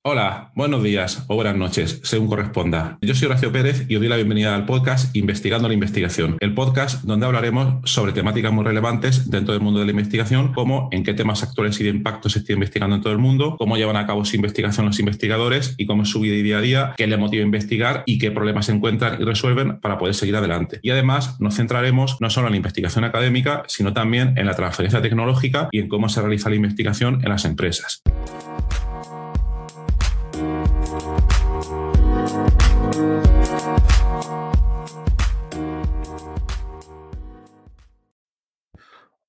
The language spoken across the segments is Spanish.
Hola, buenos días o buenas noches, según corresponda. Yo soy Horacio Pérez y os doy la bienvenida al podcast Investigando la Investigación, el podcast donde hablaremos sobre temáticas muy relevantes dentro del mundo de la investigación, como en qué temas actuales y de impacto se está investigando en todo el mundo, cómo llevan a cabo su investigación los investigadores y cómo es su vida y día a día, qué les motiva a investigar y qué problemas se encuentran y resuelven para poder seguir adelante. Y además nos centraremos no solo en la investigación académica, sino también en la transferencia tecnológica y en cómo se realiza la investigación en las empresas.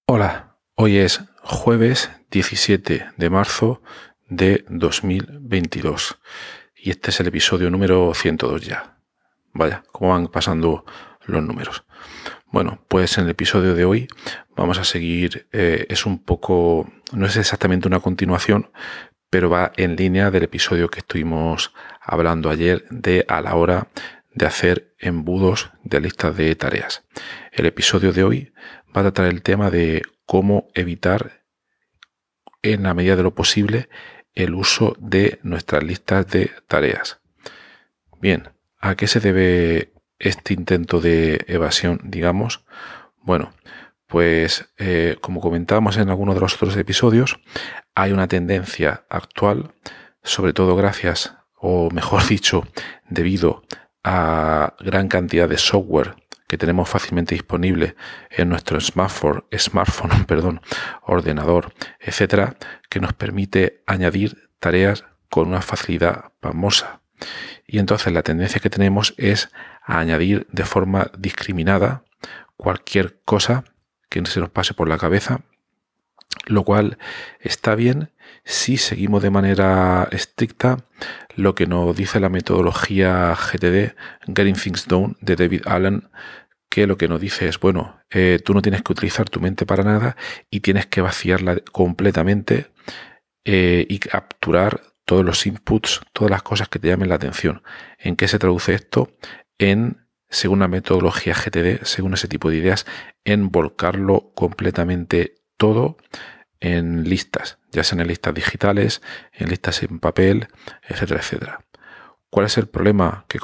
Hola, hoy es jueves 17 de marzo de 2022 y este es el episodio número 102 ya. Vaya, cómo van pasando los números. Bueno, pues en el episodio de hoy vamos a seguir, no es exactamente una continuación, pero va en línea del episodio que estuvimos hablando ayer a la hora de hacer embudos de listas de tareas. El episodio de hoy va a tratar el tema de cómo evitar, en la medida de lo posible, el uso de nuestras listas de tareas. Bien, ¿a qué se debe este intento de evasión, digamos? Bueno, pues como comentábamos en algunos de los otros episodios, hay una tendencia actual, sobre todo gracias, o mejor dicho, debido a gran cantidad de software que tenemos fácilmente disponible en nuestro smartphone, ordenador, etcétera, que nos permite añadir tareas con una facilidad pasmosa. Y entonces la tendencia que tenemos es a añadir de forma discriminada cualquier cosa que se nos pase por la cabeza, lo cual está bien si seguimos de manera estricta lo que nos dice la metodología GTD, Getting Things Done, de David Allen, que lo que nos dice es, bueno, tú no tienes que utilizar tu mente para nada y tienes que vaciarla completamente y capturar todos los inputs, todas las cosas que te llamen la atención. ¿En qué se traduce esto? Según la metodología GTD, según ese tipo de ideas, en volcarlo completamente todo en listas, ya sean en listas digitales, en listas en papel, etcétera, etcétera. ¿Cuál es el problema que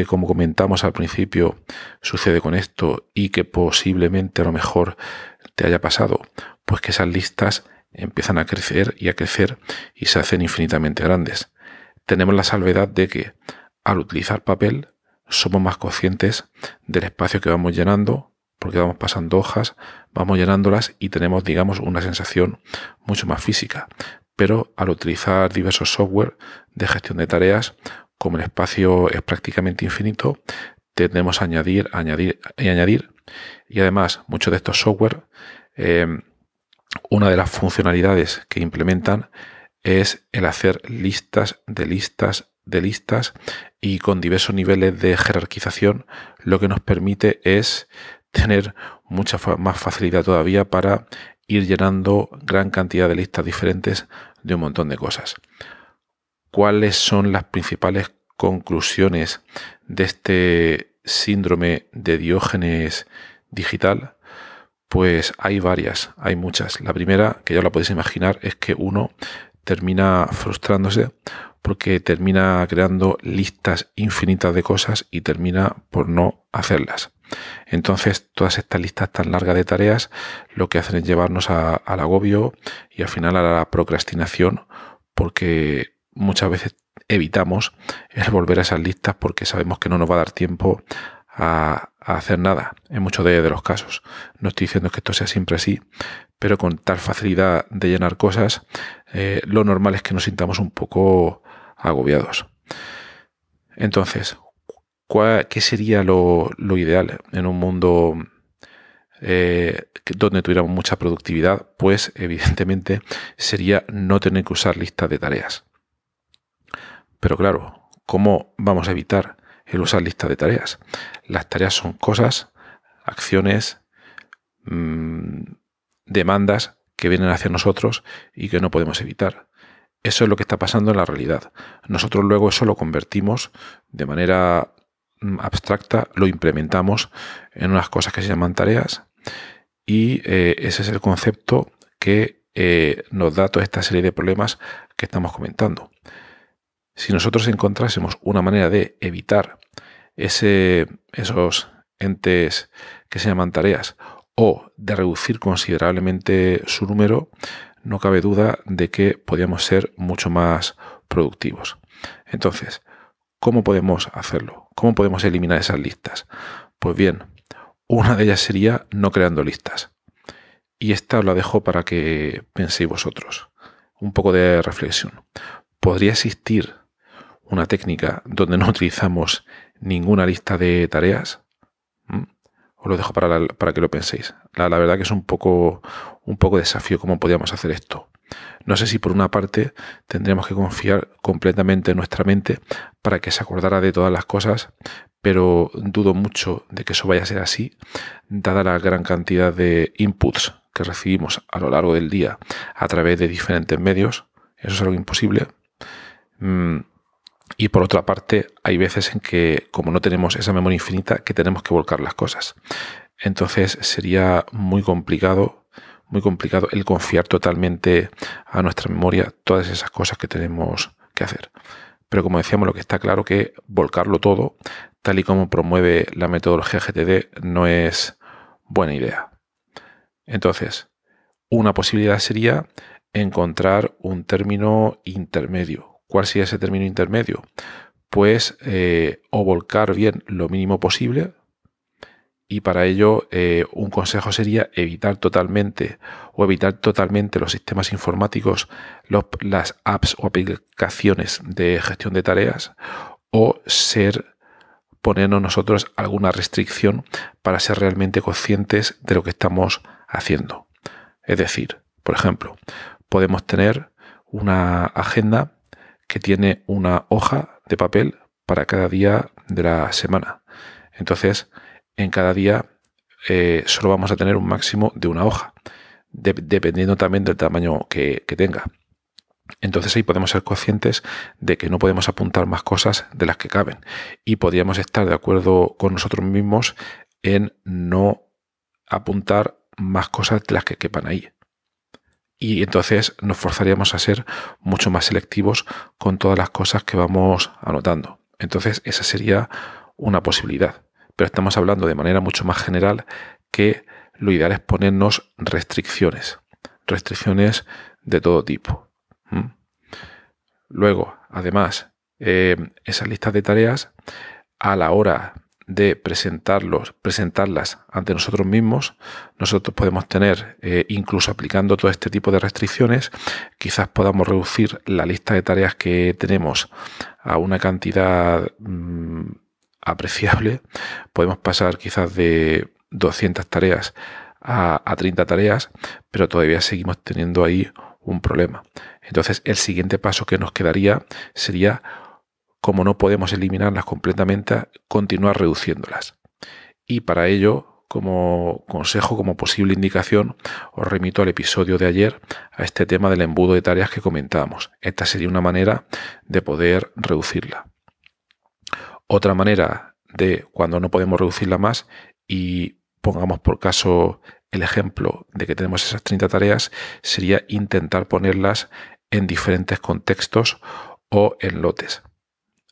como comentamos al principio, sucede con esto y que posiblemente a lo mejor te haya pasado? Pues que esas listas empiezan a crecer y se hacen infinitamente grandes. Tenemos la salvedad de que al utilizar papel somos más conscientes del espacio que vamos llenando, porque vamos pasando hojas, vamos llenándolas y tenemos, digamos, una sensación mucho más física. Pero al utilizar diversos software de gestión de tareas, como el espacio es prácticamente infinito, tendemos a añadir y añadir. Y además, muchos de estos software, una de las funcionalidades que implementan es el hacer listas de listas de listas y con diversos niveles de jerarquización, lo que nos permite es tener mucha más facilidad todavía para ir llenando gran cantidad de listas diferentes de un montón de cosas. ¿Cuáles son las principales conclusiones de este síndrome de Diógenes digital? Pues hay varias, hay muchas. La primera, que ya la podéis imaginar, es que uno termina frustrándose porque termina creando listas infinitas de cosas y termina por no hacerlas. Entonces, todas estas listas tan largas de tareas lo que hacen es llevarnos al agobio y al final a la procrastinación, porque muchas veces evitamos el volver a esas listas porque sabemos que no nos va a dar tiempo a hacer nada en muchos de los casos. No estoy diciendo que esto sea siempre así, pero con tal facilidad de llenar cosas, lo normal es que nos sintamos un poco agobiados. Entonces, ¿qué sería lo ideal en un mundo donde tuviéramos mucha productividad? Pues evidentemente sería no tener que usar listas de tareas. Pero claro, ¿cómo vamos a evitar el usar listas de tareas? Las tareas son cosas, acciones, demandas que vienen hacia nosotros y que no podemos evitar. Eso es lo que está pasando en la realidad. Nosotros luego eso lo convertimos de manera abstracta, lo implementamos en unas cosas que se llaman tareas y ese es el concepto que nos da toda esta serie de problemas que estamos comentando. Si nosotros encontrásemos una manera de evitar esos entes que se llaman tareas o de reducir considerablemente su número, no cabe duda de que podríamos ser mucho más productivos. Entonces, ¿cómo podemos hacerlo? ¿Cómo podemos eliminar esas listas? Pues bien, una de ellas sería no creando listas. Y esta os la dejo para que penséis vosotros. Un poco de reflexión. ¿Podría existir una técnica donde no utilizamos ninguna lista de tareas? Os lo dejo para que lo penséis. La verdad que es un poco desafío cómo podríamos hacer esto. No sé si por una parte tendríamos que confiar completamente en nuestra mente para que se acordara de todas las cosas, pero dudo mucho de que eso vaya a ser así, dada la gran cantidad de inputs que recibimos a lo largo del día a través de diferentes medios. Eso es algo imposible. Y por otra parte, hay veces en que, como no tenemos esa memoria infinita, que tenemos que volcar las cosas. Entonces sería muy complicado el confiar totalmente a nuestra memoria todas esas cosas que tenemos que hacer. Pero como decíamos, lo que está claro que volcarlo todo, tal y como promueve la metodología GTD, no es buena idea. Entonces, una posibilidad sería encontrar un término intermedio. ¿Cuál sería ese término intermedio? Pues o volcar bien lo mínimo posible, y para ello un consejo sería evitar totalmente los sistemas informáticos, las apps o aplicaciones de gestión de tareas, o ponernos nosotros alguna restricción para ser realmente conscientes de lo que estamos haciendo. Es decir, por ejemplo, podemos tener una agenda que tiene una hoja de papel para cada día de la semana. Entonces, en cada día solo vamos a tener un máximo de una hoja, dependiendo también del tamaño que tenga. Entonces ahí podemos ser conscientes de que no podemos apuntar más cosas de las que caben, y podríamos estar de acuerdo con nosotros mismos en no apuntar más cosas de las que quepan ahí. Y entonces nos forzaríamos a ser mucho más selectivos con todas las cosas que vamos anotando. Entonces esa sería una posibilidad. Pero estamos hablando de manera mucho más general, que lo ideal es ponernos restricciones de todo tipo. Luego, además, esas listas de tareas, a la hora de presentarlas ante nosotros mismos, nosotros podemos tener, incluso aplicando todo este tipo de restricciones, quizás podamos reducir la lista de tareas que tenemos a una cantidad apreciable. Podemos pasar quizás de 200 tareas a 30 tareas, pero todavía seguimos teniendo ahí un problema. Entonces, el siguiente paso que nos quedaría sería, como no podemos eliminarlas completamente, continuar reduciéndolas. Y para ello, como consejo, como posible indicación, os remito al episodio de ayer, a este tema del embudo de tareas que comentábamos. Esta sería una manera de poder reducirla. Otra manera de cuando no podemos reducirla más, y pongamos por caso el ejemplo de que tenemos esas 30 tareas, sería intentar ponerlas en diferentes contextos o en lotes.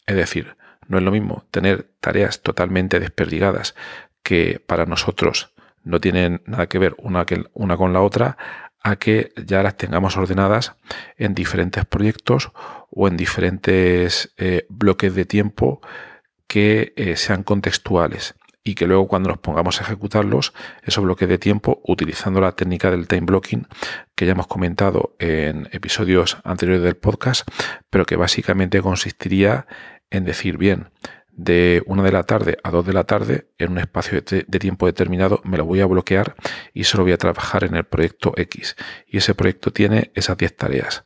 Es decir, no es lo mismo tener tareas totalmente desperdigadas que para nosotros no tienen nada que ver una con la otra, a que ya las tengamos ordenadas en diferentes proyectos o en diferentes bloques de tiempo que sean contextuales, y que luego, cuando nos pongamos a ejecutarlos, esos bloques de tiempo, utilizando la técnica del time blocking que ya hemos comentado en episodios anteriores del podcast, pero que básicamente consistiría en decir, bien, de 1 de la tarde a 2 de la tarde, en un espacio de tiempo determinado, me lo voy a bloquear y solo voy a trabajar en el proyecto X, y ese proyecto tiene esas 10 tareas.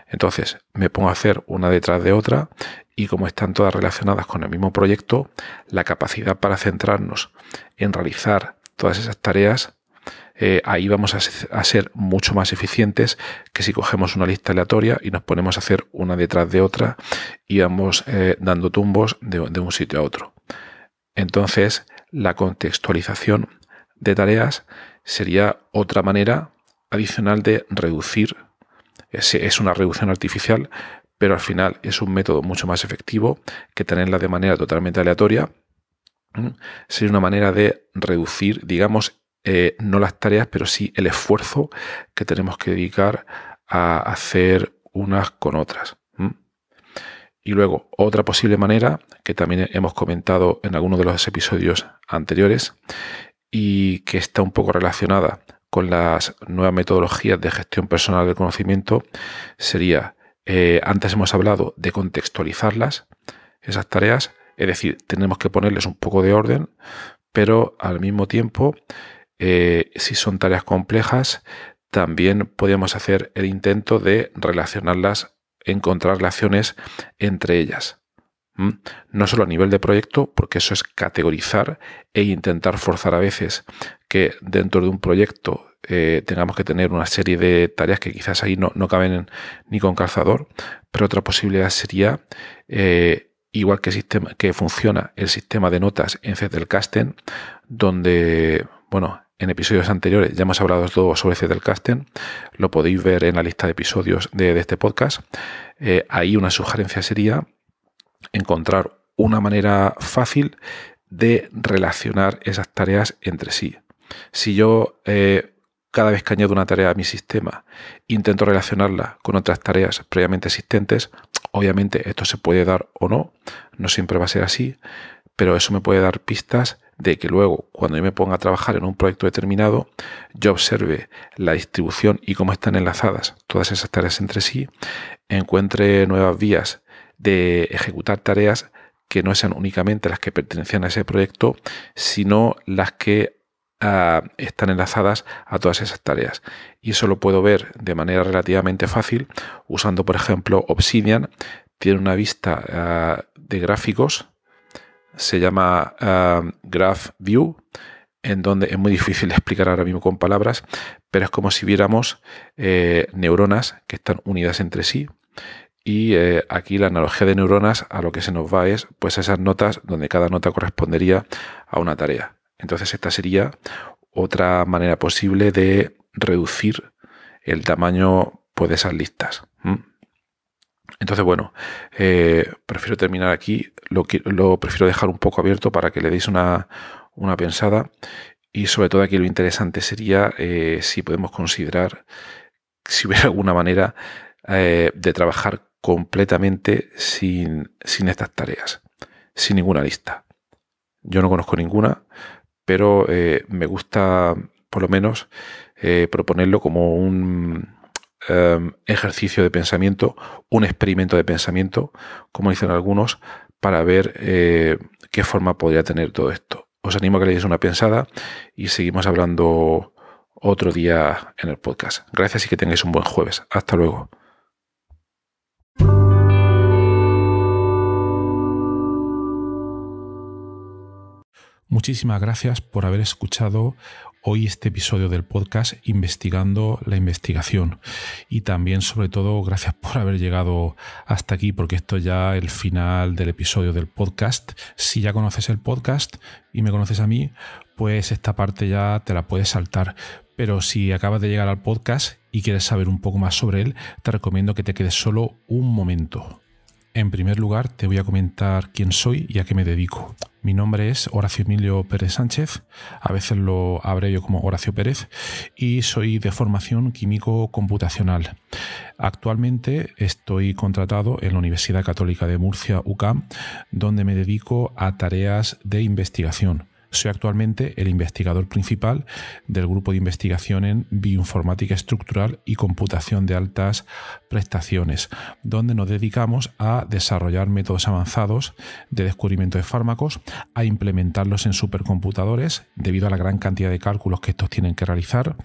Entonces me pongo a hacer una detrás de otra, y como están todas relacionadas con el mismo proyecto, la capacidad para centrarnos en realizar todas esas tareas, ahí vamos a ser mucho más eficientes que si cogemos una lista aleatoria y nos ponemos a hacer una detrás de otra y vamos dando tumbos de un sitio a otro. Entonces, la contextualización de tareas sería otra manera adicional de reducir. Es una reducción artificial, pero al final es un método mucho más efectivo que tenerla de manera totalmente aleatoria. Sería una manera de reducir, digamos, no las tareas, pero sí el esfuerzo que tenemos que dedicar a hacer unas con otras. Y luego, otra posible manera, que también hemos comentado en algunos de los episodios anteriores y que está un poco relacionada con las nuevas metodologías de gestión personal del conocimiento, sería, antes hemos hablado de contextualizarlas, esas tareas, es decir, tenemos que ponerles un poco de orden, pero al mismo tiempo, si son tareas complejas, también podríamos hacer el intento de relacionarlas, encontrar relaciones entre ellas. No solo a nivel de proyecto, porque eso es categorizar e intentar forzar a veces que dentro de un proyecto tengamos que tener una serie de tareas que quizás ahí no caben ni con calzador, pero otra posibilidad sería, igual que funciona el sistema de notas en Zettelkasten, donde, bueno, en episodios anteriores ya hemos hablado todo sobre Zettelkasten, lo podéis ver en la lista de episodios de este podcast. Ahí una sugerencia sería encontrar una manera fácil de relacionar esas tareas entre sí. Si yo cada vez que añado una tarea a mi sistema intento relacionarla con otras tareas previamente existentes, obviamente esto se puede dar o no siempre va a ser así, pero eso me puede dar pistas de que luego, cuando yo me ponga a trabajar en un proyecto determinado, yo observe la distribución y cómo están enlazadas todas esas tareas entre sí, encuentre nuevas vías de ejecutar tareas que no sean únicamente las que pertenecían a ese proyecto, sino las que están enlazadas a todas esas tareas. Y eso lo puedo ver de manera relativamente fácil usando, por ejemplo, Obsidian. Tiene una vista de gráficos, se llama Graph View, en donde es muy difícil de explicar ahora mismo con palabras, pero es como si viéramos neuronas que están unidas entre sí. Y aquí la analogía de neuronas a lo que se nos va es pues esas notas donde cada nota correspondería a una tarea. Entonces esta sería otra manera posible de reducir el tamaño pues, de esas listas. Entonces, bueno, prefiero terminar aquí, lo prefiero dejar un poco abierto para que le deis una pensada, y sobre todo aquí lo interesante sería si podemos considerar si hubiera alguna manera de trabajar completamente sin estas tareas, sin ninguna lista. Yo no conozco ninguna, pero me gusta por lo menos proponerlo como un ejercicio de pensamiento, un experimento de pensamiento, como dicen algunos, para ver qué forma podría tener todo esto. Os animo a que le deis una pensada y seguimos hablando otro día en el podcast. Gracias y que tengáis un buen jueves. Hasta luego. Muchísimas gracias por haber escuchado hoy este episodio del podcast Investigando la Investigación, y también sobre todo gracias por haber llegado hasta aquí, porque esto es ya el final del episodio del podcast. Si ya conoces el podcast y me conoces a mí, pues esta parte ya te la puedes saltar, pero si acabas de llegar al podcast y quieres saber un poco más sobre él, te recomiendo que te quedes solo un momento. En primer lugar, te voy a comentar quién soy y a qué me dedico. Mi nombre es Horacio Emilio Pérez Sánchez, a veces lo abrevio como Horacio Pérez, y soy de formación químico computacional. Actualmente estoy contratado en la Universidad Católica de Murcia, UCAM, donde me dedico a tareas de investigación. Soy actualmente el investigador principal del grupo de investigación en bioinformática estructural y computación de altas prestaciones, donde nos dedicamos a desarrollar métodos avanzados de descubrimiento de fármacos, a implementarlos en supercomputadores debido a la gran cantidad de cálculos que estos tienen que realizar,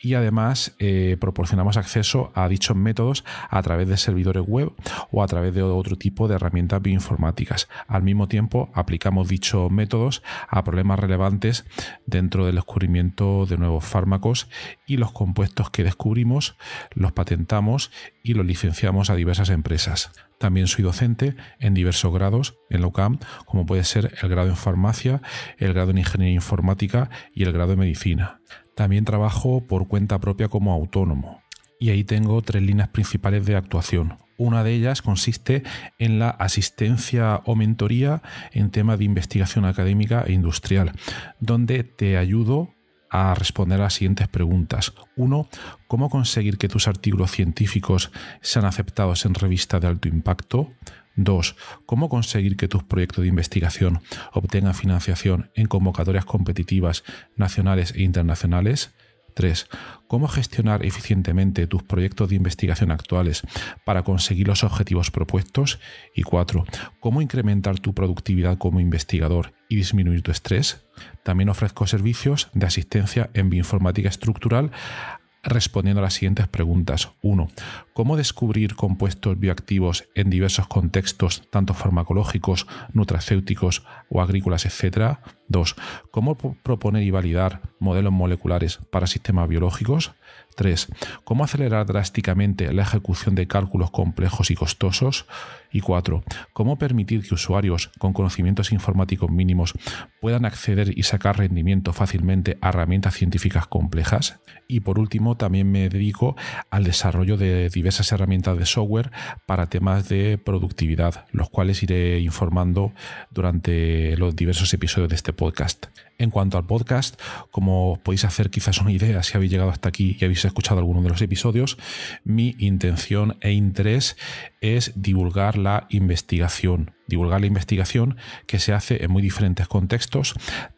y además proporcionamos acceso a dichos métodos a través de servidores web o a través de otro tipo de herramientas bioinformáticas. Al mismo tiempo, aplicamos dichos métodos a problemas relevantes dentro del descubrimiento de nuevos fármacos, y los compuestos que descubrimos los patentamos y los licenciamos a diversas empresas. También soy docente en diversos grados en la UCAM, como puede ser el grado en farmacia, el grado en ingeniería informática y el grado en medicina. También trabajo por cuenta propia como autónomo. Y ahí tengo 3 líneas principales de actuación. Una de ellas consiste en la asistencia o mentoría en temas de investigación académica e industrial, donde te ayudo a responder a las siguientes preguntas. 1. ¿Cómo conseguir que tus artículos científicos sean aceptados en revistas de alto impacto? 2. ¿Cómo conseguir que tus proyectos de investigación obtengan financiación en convocatorias competitivas nacionales e internacionales? 3. ¿Cómo gestionar eficientemente tus proyectos de investigación actuales para conseguir los objetivos propuestos? Y 4. ¿Cómo incrementar tu productividad como investigador y disminuir tu estrés? También ofrezco servicios de asistencia en bioinformática estructural respondiendo a las siguientes preguntas. 1. ¿Cómo descubrir compuestos bioactivos en diversos contextos, tanto farmacológicos, nutracéuticos o agrícolas, etc.? 2. ¿Cómo proponer y validar modelos moleculares para sistemas biológicos? 3. ¿Cómo acelerar drásticamente la ejecución de cálculos complejos y costosos? Y 4. ¿Cómo permitir que usuarios con conocimientos informáticos mínimos puedan acceder y sacar rendimiento fácilmente a herramientas científicas complejas? Y por último, también me dedico al desarrollo de diversas herramientas de software para temas de productividad, los cuales iré informando durante los diversos episodios de este podcast. En cuanto al podcast, como podéis hacer quizás una idea si habéis llegado hasta aquí y habéis escuchado alguno de los episodios, mi intención e interés es divulgar la investigación que se hace en muy diferentes contextos,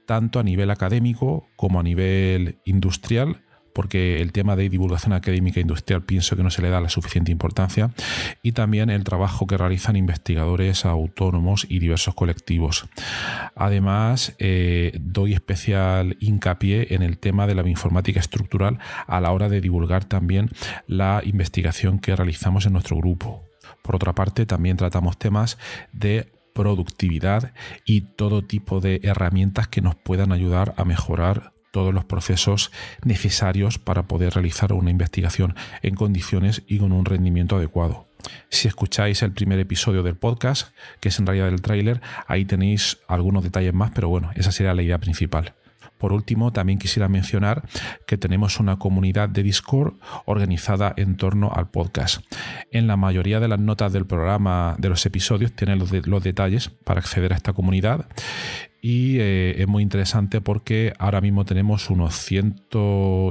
tanto a nivel académico como a nivel industrial, porque el tema de divulgación académica e industrial pienso que no se le da la suficiente importancia, y también el trabajo que realizan investigadores autónomos y diversos colectivos. Además, doy especial hincapié en el tema de la bioinformática estructural a la hora de divulgar también la investigación que realizamos en nuestro grupo. Por otra parte, también tratamos temas de productividad y todo tipo de herramientas que nos puedan ayudar a mejorar todos los procesos necesarios para poder realizar una investigación en condiciones y con un rendimiento adecuado. Si escucháis el primer episodio del podcast, que es en realidad el tráiler, ahí tenéis algunos detalles más, pero bueno, esa sería la idea principal. Por último, también quisiera mencionar que tenemos una comunidad de Discord organizada en torno al podcast. En la mayoría de las notas del programa de los episodios tienen los detalles para acceder a esta comunidad. Y es muy interesante porque ahora mismo tenemos unos 100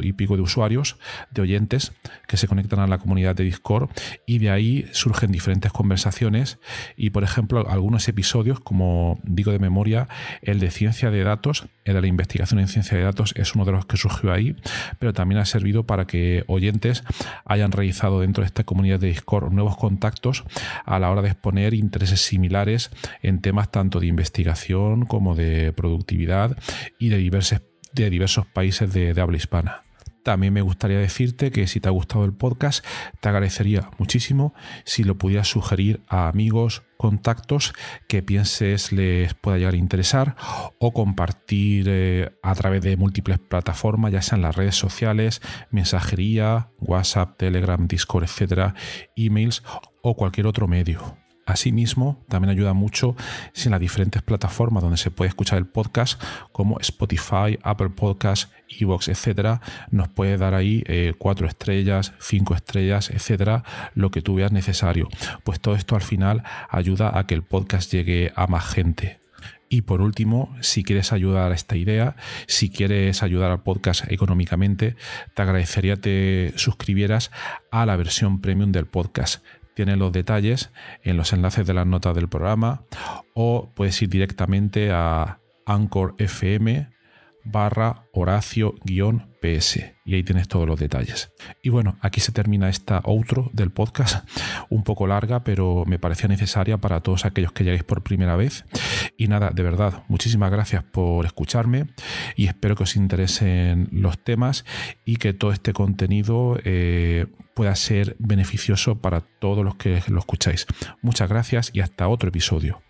y pico de usuarios, de oyentes, que se conectan a la comunidad de Discord, y de ahí surgen diferentes conversaciones. Y, por ejemplo, algunos episodios, como digo de memoria, el de ciencia de datos, el de la investigación en ciencia de datos, es uno de los que surgió ahí, pero también ha servido para que oyentes hayan realizado dentro de esta comunidad de Discord nuevos contactos a la hora de exponer intereses similares en temas tanto de investigación como de productividad y de diversos países de habla hispana. También me gustaría decirte que si te ha gustado el podcast, te agradecería muchísimo si lo pudieras sugerir a amigos, contactos que pienses les pueda llegar a interesar, o compartir a través de múltiples plataformas, ya sean las redes sociales, mensajería, WhatsApp, Telegram, Discord, etcétera, emails o cualquier otro medio. Asimismo, también ayuda mucho si en las diferentes plataformas donde se puede escuchar el podcast, como Spotify, Apple Podcasts, iVoox, etcétera, nos puede dar ahí 4 estrellas, 5 estrellas, etcétera, lo que tú veas necesario. Pues todo esto al final ayuda a que el podcast llegue a más gente. Y por último, si quieres ayudar a esta idea, si quieres ayudar al podcast económicamente, te agradecería te suscribieras a la versión premium del podcast. Tienes los detalles en los enlaces de las notas del programa, o puedes ir directamente a Anchor FM/Horacio-PS y ahí tienes todos los detalles. Y bueno, aquí se termina esta outro del podcast, un poco larga, pero me parecía necesaria para todos aquellos que lleguéis por primera vez. Y nada, de verdad, muchísimas gracias por escucharme y espero que os interesen los temas y que todo este contenido pueda ser beneficioso para todos los que lo escucháis. Muchas gracias y hasta otro episodio.